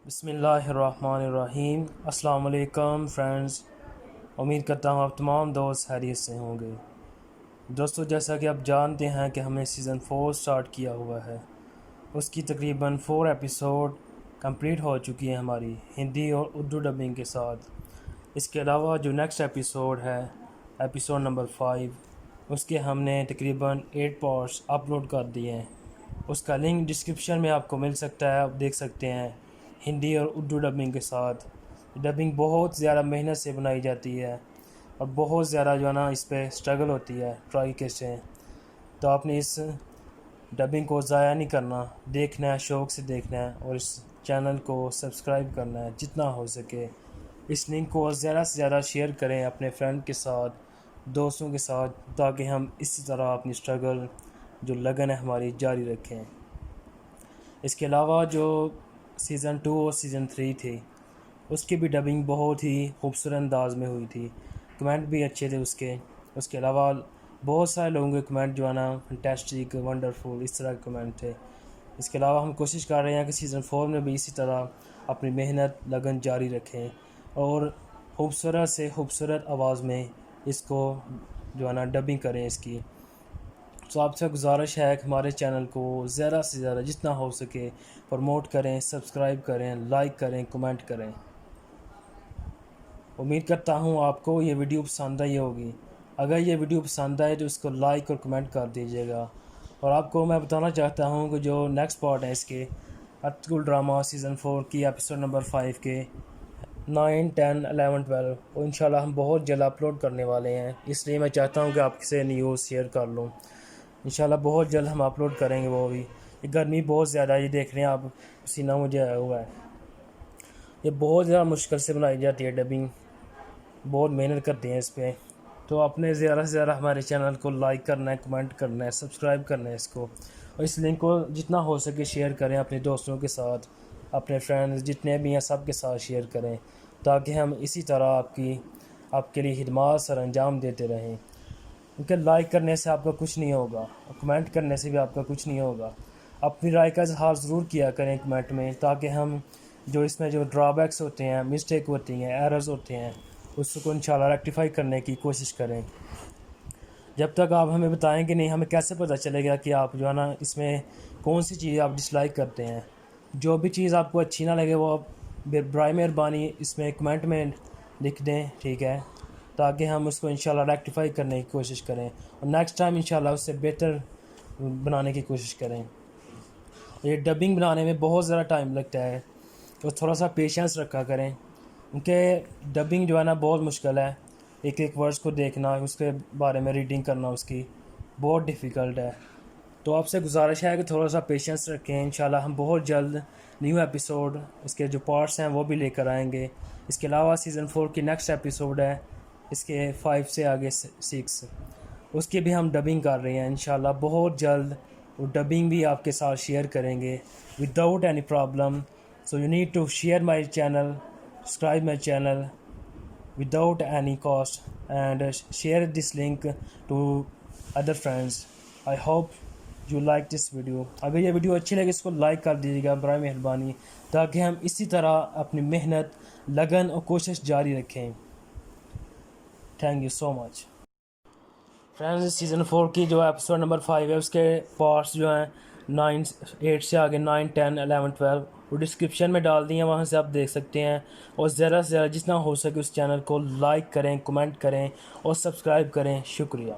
बिस्मिल्लाहिर्रहमानिर्रहीम। अस्सलाम वालेकुम फ्रेंड्स। उम्मीद करता हूँ आप तमाम दोस्त खैरियत से होंगे। दोस्तों, जैसा कि आप जानते हैं कि हमने सीज़न 4 स्टार्ट किया हुआ है। उसकी तकरीबन 4 एपिसोड कंप्लीट हो चुकी है हमारी हिंदी और उर्दू डबिंग के साथ। इसके अलावा जो नेक्स्ट एपिसोड है, एपिसोड नंबर 5, उसके हमने तकरीबन 8 पार्ट्स अपलोड कर दिए हैं। उसका लिंक डिस्क्रिप्शन में आपको मिल सकता है, आप देख सकते हैं। हिंदी और उर्दू डबिंग के साथ डबिंग बहुत ज़्यादा मेहनत से बनाई जाती है और बहुत ज़्यादा जो है ना इस पर स्ट्रगल होती है ट्राई के से। तो आपने इस डबिंग को ज़ाया नहीं करना, देखना है, शौक़ से देखना है और इस चैनल को सब्सक्राइब करना है जितना हो सके। इस लिंक को ज़्यादा से ज़्यादा शेयर करें अपने फ्रेंड के साथ, दोस्तों के साथ, ताकि हम इसी तरह अपनी स्ट्रगल जो लगन है हमारी जारी रखें। इसके अलावा जो सीज़न 2 और सीज़न 3 थी, उसकी भी डबिंग बहुत ही खूबसूरत अंदाज में हुई थी। कमेंट भी अच्छे थे उसके अलावा बहुत सारे लोगों के कमेंट जो है ना फैंटास्टिक, वंडरफुल, इस तरह के कमेंट थे। इसके अलावा हम कोशिश कर रहे हैं कि सीज़न 4 में भी इसी तरह अपनी मेहनत लगन जारी रखें और खूबसूरत से खूबसूरत आवाज़ में इसको जो है ना डबिंग करें इसकी। तो आपसे गुजारिश है कि हमारे चैनल को ज़्यादा से ज़्यादा जितना हो सके प्रमोट करें, सब्सक्राइब करें, लाइक करें, कमेंट करें। उम्मीद करता हूँ आपको ये वीडियो पसंद आई होगी। अगर ये वीडियो पसंद आए तो इसको लाइक और कमेंट कर दीजिएगा। और आपको मैं बताना चाहता हूँ कि जो नेक्स्ट पार्ट है इसके अतकुल ड्रामा सीज़न 4 की एपिसोड नंबर 5 के 9, 10, 11, 12 वो इंशाल्लाह हम बहुत जल्द अपलोड करने वाले हैं। इसलिए मैं चाहता हूँ कि आपसे न्यूज़ शेयर कर लूँ। इंशाल्लाह बहुत जल्द हम अपलोड करेंगे वो भी। ये गर्मी बहुत ज़्यादा, ये देख रहे हैं आप, पसीना मुझे आया हुआ है। ये बहुत ज़्यादा मुश्किल से बनाई जाती है डबिंग, बहुत मेहनत करते हैं इस पर। तो अपने ज़्यादा से ज़्यादा हमारे चैनल को लाइक करना है, कमेंट करना है, सब्सक्राइब करना है इसको, और इस लिंक को जितना हो सके शेयर करें अपने दोस्तों के साथ, अपने फ्रेंड्स जितने भी हैं सब के साथ शेयर करें, ताकि हम इसी तरह आपके लिए खिदमत सर अंजाम देते रहें। क्योंकि लाइक करने से आपका कुछ नहीं होगा और कमेंट करने से भी आपका कुछ नहीं होगा। अपनी राय का इज़हार ज़रूर किया करें कमेंट में, ताकि हम जो इसमें जो ड्रॉबैक्स होते हैं, मिस्टेक होती हैं, एरर्स होते हैं, उसको इंशाल्लाह रेक्टिफाई करने की कोशिश करें। जब तक आप हमें बताएंगे नहीं, हमें कैसे पता चलेगा कि आप जो है ना इसमें कौन सी चीज़ आप डिसलाइक करते हैं। जो भी चीज़ आपको अच्छी ना लगे वो आप बराए मेहरबानी इसमें कमेंट में लिख दें, ठीक है, ताकि हम उसको इंशाल्लाह रेक्टिफाई करने की कोशिश करें और नेक्स्ट टाइम इंशाल्लाह उससे बेहतर बनाने की कोशिश करें। ये डबिंग बनाने में बहुत ज़्यादा टाइम लगता है, तो थोड़ा सा पेशेंस रखा करें, क्योंकि डबिंग जो है ना बहुत मुश्किल है। एक एक वर्ड्स को देखना, उसके बारे में रीडिंग करना उसकी बहुत डिफ़िकल्ट है। तो आपसे गुजारिश है कि थोड़ा सा पेशेंस रखें। इंशाल्लाह हम बहुत जल्द न्यू एपिसोड, इसके जो पार्ट्स हैं वो भी लेकर आएंगे। इसके अलावा सीज़न 4 की नेक्स्ट एपिसोड है, इसके 5 से आगे 6, उसकी भी हम डबिंग कर रहे हैं। इंशाल्लाह बहुत जल्द वो डबिंग भी आपके साथ शेयर करेंगे without any problem. So you need to share my channel, subscribe my channel without any cost, and share this link to other friends. I hope you like this video. अगर ये video अच्छी लगे इसको like कर दीजिएगा बराए मेहरबानी, ताकि हम इसी तरह अपनी मेहनत, लगन और कोशिश जारी रखें। Thank you so much friends. Season 4 की जो एपिसोड नंबर 5 है उसके पार्ट्स जो हैं 9, 8 से आगे 9, 10, 11, 12 वो डिस्क्रिप्शन में डाल दी हैं, वहाँ से आप देख सकते हैं। और ज़्यादा से ज़्यादा जितना हो सके उस चैनल को लाइक करें, कमेंट करें और सब्सक्राइब करें। शुक्रिया।